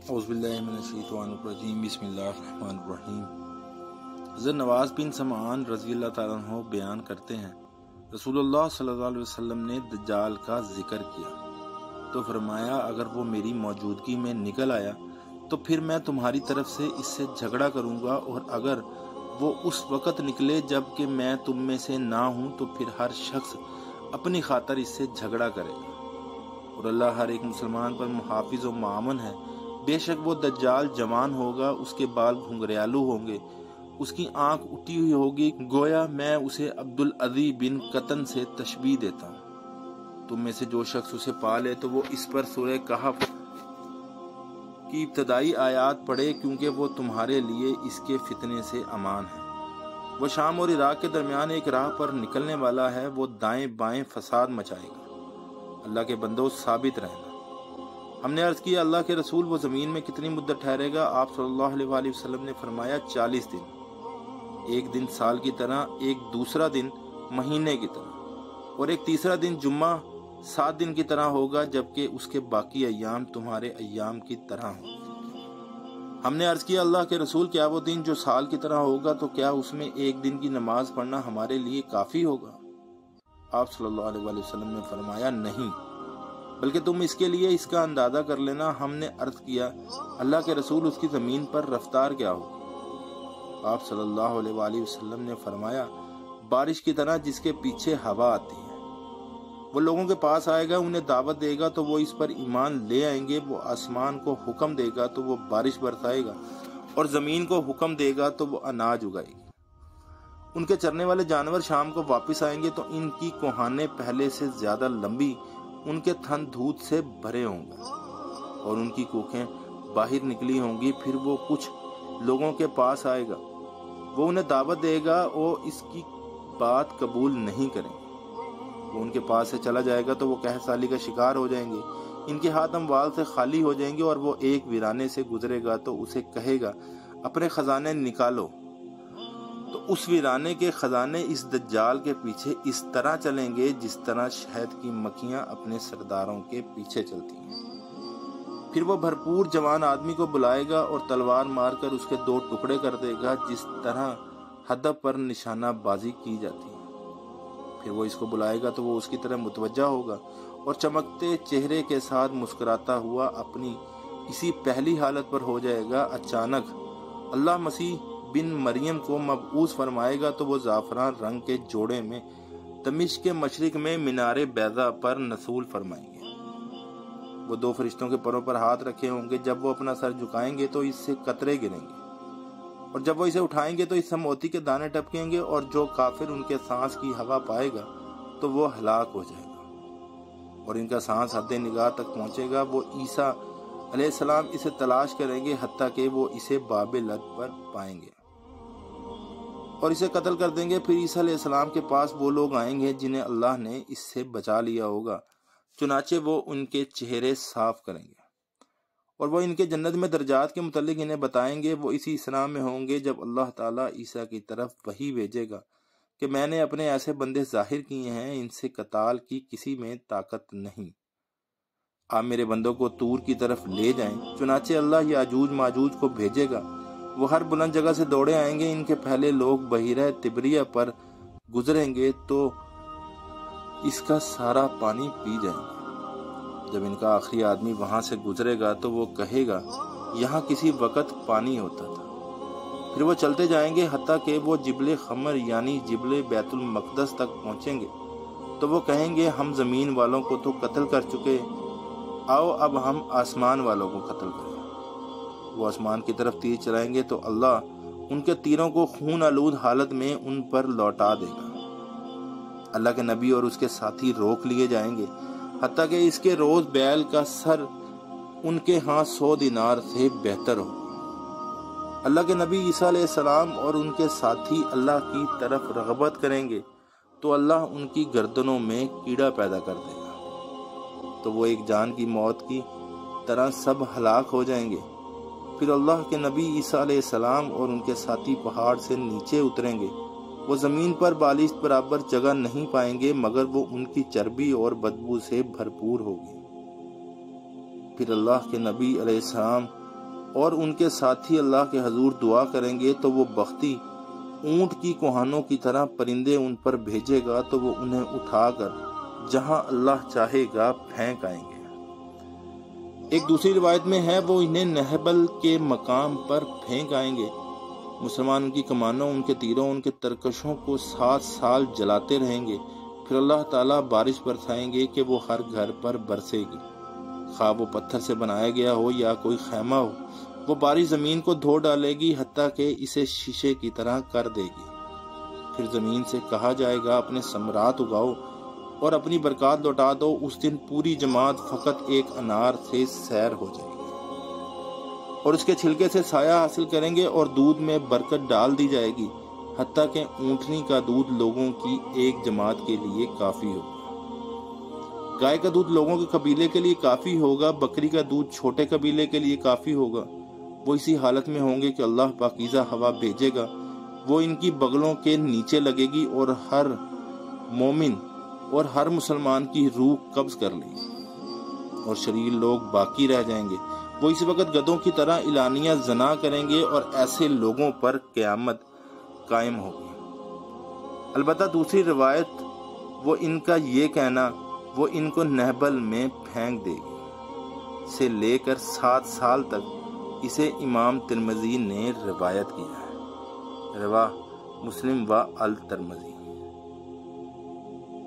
اعوذ باللہ من الشیطان الرجیم بسم اللہ الرحمن الرحیم۔ حضرت نواز بن سمعان رضی اللہ تعالیٰ عنہ بیان کرتے ہیں، رسول اللہ صلی اللہ علیہ وسلم نے دجال کا ذکر کیا تو فرمایا اگر وہ میری موجودگی میں نکل آیا تو پھر میں تمہاری طرف سے اس سے جھگڑا کروں گا، اور اگر وہ اس وقت نکلے جب کہ میں تم میں سے نہ ہوں تو پھر ہر شخص اپنی خاطر اس سے جھگڑا کرے گا، اور اللہ ہر ایک مسلمان پر محافظ و معاون ہے۔ بے شک وہ دجال جوان ہوگا، اس کے بال گھنگریالو ہوں گے، اس کی آنکھ اٹھی ہوئی ہوگی، گویا میں اسے عبدالعزی بن قطن سے تشبیہ دیتا ہوں۔ تم میں سے جو شخص اسے پا لے تو وہ اس پر سورہ کہف کی ابتدائی آیات پڑھے، کیونکہ وہ تمہارے لیے اس کے فتنے سے امان ہے۔ وہ شام اور عراق کے درمیان ایک راہ پر نکلنے والا ہے، وہ دائیں بائیں فساد مچائے گا۔ اللہ کے بندوں ثابت رہنا۔ ہم نے عرض کیا اللہ کے رسول وہ زمین میں کتنی مدت ٹھہرے گا؟ آپ صلی اللہ علیہ وآلہ وسلم نے فرمایا 40 دن، ایک دن سال کی طرح، ایک دوسرا دن مہینے کی طرح، اور ایک تیسرا دن جمعہ 7 دن کی طرح ہوگا، جبکہ اس کے باقی ایام تمہارے ایام کی طرح ہوں۔ ہم نے عرض کیا اللہ کے رسول کیا وہ دن جو سال کی طرح ہوگا تو کیا اس میں ایک دن کی نماز پڑھنا ہمارے لیے کافی ہوگا؟ آپ صلی اللہ علیہ وآلہ وسلم نے فرمایا نہیں، بلکہ تم اس کے لیے اس کا اندازہ کر لینا۔ ہم نے عرض کیا اللہ کے رسول اس کی زمین پر رفتار کیا ہوگی؟ آپ صلی اللہ علیہ وآلہ وسلم نے فرمایا بارش کی طرح جس کے پیچھے ہوا آتی ہے۔ وہ لوگوں کے پاس آئے گا، انہیں دعوت دے گا تو وہ اس پر ایمان لے آئیں گے، وہ آسمان کو حکم دے گا تو وہ بارش برسائے گا، اور زمین کو حکم دے گا تو وہ اناج اگائے گی۔ ان کے چرنے والے جانور شام کو واپس آئیں گے تو ان کی کوہانیں پہلے سے زیادہ لمبی، ان کے تھن دودھ سے بھرے ہوں گے، اور ان کی کوکھیں باہر نکلی ہوں گی۔ پھر وہ کچھ لوگوں کے پاس آئے گا، وہ انہیں دعوت دے گا اور اس کی بات قبول نہیں کریں گے۔ وہ ان کے پاس سے چلا جائے گا تو وہ قحط سالی کا شکار ہو جائیں گے، ان کے ہاتھ اموال سے خالی ہو جائیں گے، اور وہ ایک ویرانے سے گزرے گا تو اسے کہے گا اپنے خزانے نکالو، تو اس ویرانے کے خزانے اس دجال کے پیچھے اس طرح چلیں گے جس طرح شہد کی مکھیاں اپنے سرداروں کے پیچھے چلتی ہیں۔ پھر وہ بھرپور جوان آدمی کو بلائے گا اور تلوار مار کر اس کے 2 ٹکڑے کر دے گا، جس طرح ہدف پر نشانہ بازی کی جاتی ہے۔ پھر وہ اس کو بلائے گا تو وہ اس کی طرف متوجہ ہوگا اور چمکتے چہرے کے ساتھ مسکراتا ہوا اپنی اسی پہلی حالت پر ہو جائے گا۔ اچانک اللہ مسیح بن مریم کو مبعوث فرمائے گا تو وہ زعفران رنگ کے جوڑے میں دمشق کے مشرق میں مینار بیضاء پر نزول فرمائیں گے۔ وہ 2 فرشتوں کے پروں پر ہاتھ رکھے ہوں گے، جب وہ اپنا سر جھکائیں گے تو اس سے قطرے گریں گے، اور جب وہ اسے اٹھائیں گے تو اس سے موتی کے دانے ٹپکیں گے، اور جو کافر ان کے سانس کی ہوا پائے گا تو وہ ہلاک ہو جائے گا، اور ان کا سانس حد نگاہ تک پہنچے گا۔ وہ عیسیٰ علیہ السلام اسے تلاش کریں گے حتیٰ کہ وہ اسے باب لد پر پائیں گے اور اسے قتل کر دیں گے۔ پھر عیسیٰ علیہ السلام کے پاس وہ لوگ آئیں گے جنہیں اللہ نے اس سے بچا لیا ہوگا، چنانچہ وہ ان کے چہرے صاف کریں گے، اور وہ ان کے جنت میں درجات کے متعلق انہیں بتائیں گے۔ وہ اسی اسلام میں ہوں گے جب اللہ تعالیٰ عیسیٰ کی طرف وحی بھیجے گا کہ میں نے اپنے ایسے بندے ظاہر کیے ہیں، ان سے قتال کی کسی میں طاقت نہیں، آپ میرے بندوں کو طور کی طرف لے جائیں۔ چنانچہ اللہ یاجوج ماجوج کو بھیجے گا، وہ ہر بلند جگہ سے دوڑے آئیں گے۔ ان کے پہلے لوگ بحیرہ تبریہ پر گزریں گے تو اس کا سارا پانی پی جائیں گے۔ جب ان کا آخری آدمی وہاں سے گزرے گا تو وہ کہے گا یہاں کسی وقت پانی ہوتا تھا۔ پھر وہ چلتے جائیں گے حتیٰ کہ وہ جبل خمر یعنی جبل بیت المقدس تک پہنچیں گے، تو وہ کہیں گے ہم زمین والوں کو تو قتل کر چکے، آؤ اب ہم آسمان والوں کو قتل کریں۔ وہ آسمان کی طرف تیر چلائیں گے تو اللہ ان کے تیروں کو خون آلود حالت میں ان پر لوٹا دے گا۔ اللہ کے نبی اور اس کے ساتھی روک لیے جائیں گے حتیٰ کہ اس کے روز بیل کا سر ان کے ہاں 100 دینار سے بہتر ہو۔ اللہ کے نبی عیسیٰ علیہ السلام اور ان کے ساتھی اللہ کی طرف رغبت کریں گے تو اللہ ان کی گردنوں میں کیڑا پیدا کر دے گا، تو وہ ایک جان کی موت کی طرح سب ہلاک ہو جائیں گے۔ پھر اللہ کے نبی عیسیٰ علیہ السلام اور ان کے ساتھی پہاڑ سے نیچے اتریں گے، وہ زمین پر بالشت برابر جگہ نہیں پائیں گے مگر وہ ان کی چربی اور بدبو سے بھرپور ہوگی۔ پھر اللہ کے نبی علیہ السلام اور ان کے ساتھی اللہ کے حضور دعا کریں گے تو وہ بختی اونٹ کی کوہانوں کی طرح پرندے ان پر بھیجے گا تو وہ انہیں اٹھا کر جہاں اللہ چاہے گا پھینک آئیں گے۔ ایک دوسری روایت میں ہے وہ انہیں نہبل کے مقام پر پھینک آئیں گے۔ مسلمان ان کی کمانوں، ان کے تیروں، ان کے ترکشوں کو 7 سال جلاتے رہیں گے، پھر اللہ تعالیٰ بارش برسائیں گے کہ وہ ہر گھر پر برسے گی، خواہ وہ پتھر سے بنایا گیا ہو یا کوئی خیمہ ہو۔ وہ بارش زمین کو دھو ڈالے گی حتیٰ کہ اسے شیشے کی طرح کر دے گی۔ پھر زمین سے کہا جائے گا اپنے ثمرات اگاؤ اور اپنی برکات لوٹا دو۔ اس دن پوری جماعت فقط ایک انار سے سیر ہو جائے گی اور اس کے چھلکے سے سایہ حاصل کریں گے اور دودھ میں برکت ڈال دی جائے گی حتیٰ کہ اونٹنی کا دودھ لوگوں کی ایک جماعت کے لیے کافی ہوگا، گائے کا دودھ لوگوں کے قبیلے کے لیے کافی ہوگا، بکری کا دودھ چھوٹے قبیلے کے لیے کافی ہوگا۔ وہ اسی حالت میں ہوں گے کہ اللہ پاکیزہ ہوا بھیجے گا، وہ ان کی بغلوں کے نیچے لگے گی اور ہر مومن اور ہر مسلمان کی روح قبض کر لے گی اور شریر لوگ باقی رہ جائیں گے۔ وہ اس وقت گدھوں کی طرح اعلانیہ زنا کریں گے اور ایسے لوگوں پر قیامت قائم ہوگی۔ البتہ دوسری روایت وہ ان کا یہ کہنا وہ ان کو نہبل میں پھینک دے گی سے لے کر 7 سال تک، اسے امام ترمذی نے روایت کیا ہے۔ رواہ مسلم و الترمذی۔